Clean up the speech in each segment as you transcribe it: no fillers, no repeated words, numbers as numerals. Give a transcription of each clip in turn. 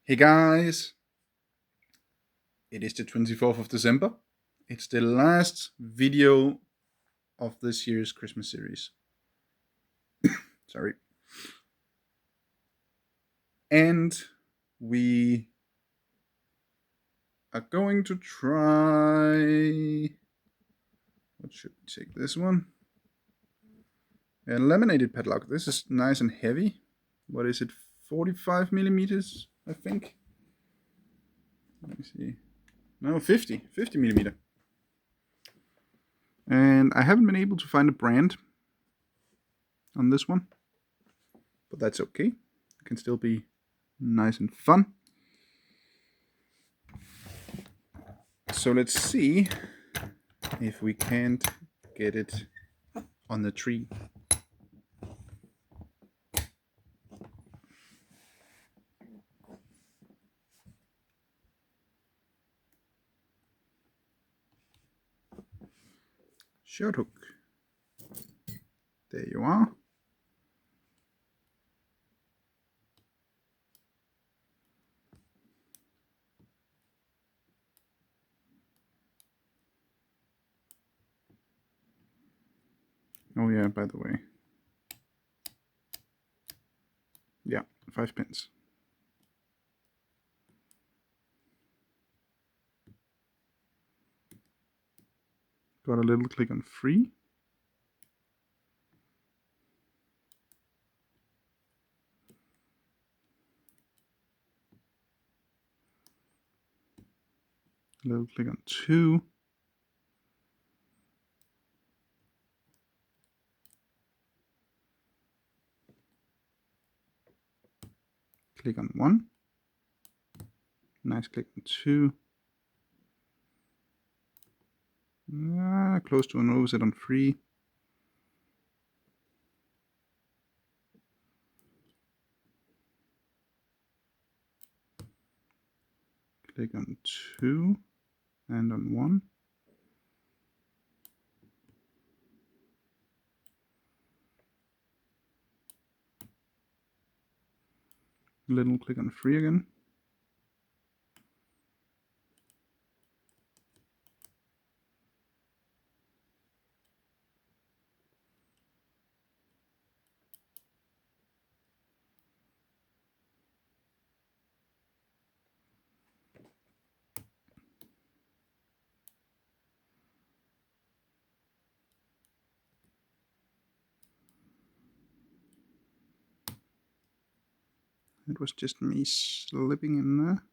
Hey guys, it is the 24th of December. It's the last video of this year's Christmas series. Sorry. And we are going to try. What should we take? This one? A laminated padlock. This is nice and heavy. What is it? 45 millimeters, I think. Let me see. No, 50 millimeter. And I haven't been able to find a brand on this one, but that's okay. It can still be nice and fun. So let's see if we can't get it on the tree. Short hook. There you are. Oh yeah, by the way. Yeah, 5 pins. Got a little click on free. A little click on 2. Click on 1. Nice click on 2. Close to an overset on 3. Click on 2 and on 1. Little click on 3 again. It was just me slipping in there.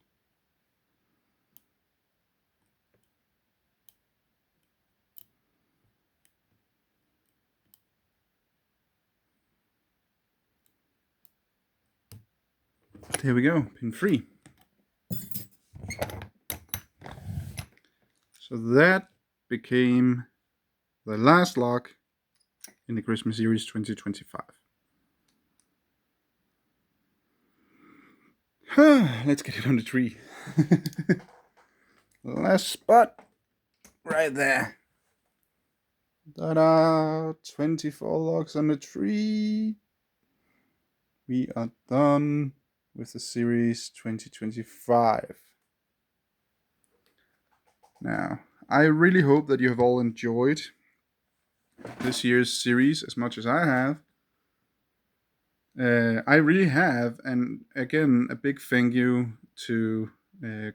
There we go, pin 3. So that became the last lock in the Christmas series 2025. Let's get it on the tree. Last spot, right there. Ta-da! 24 locks on the tree. We are done with the series 2025. Now, I really hope that you have all enjoyed this year's series as much as I have. I really have, and again, a big thank you to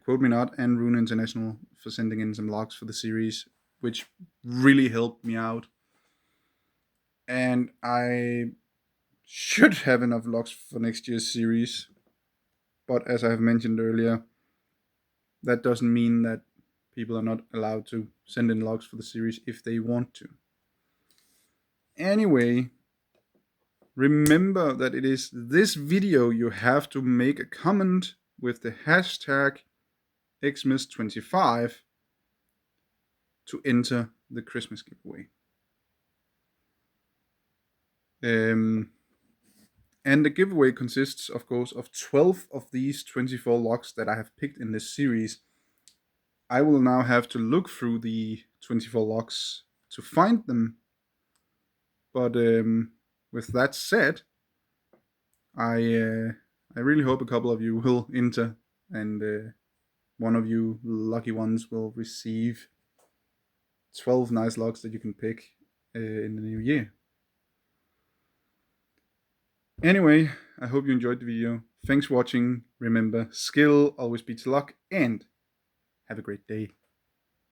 Quote Me Not and Rune International for sending in some logs for the series, which really helped me out. And I should have enough logs for next year's series, but as I have mentioned earlier, that doesn't mean that people are not allowed to send in logs for the series if they want to. Anyway, remember that it is this video you have to make a comment with the hashtag Xmas25 to enter the Christmas giveaway. And the giveaway consists, of course, of 12 of these 24 locks that I have picked in this series. I will now have to look through the 24 locks to find them. But with that said, I really hope a couple of you will enter and one of you lucky ones will receive 12 nice locks that you can pick in the new year. Anyway, I hope you enjoyed the video. Thanks for watching. Remember, skill always beats luck, and have a great day.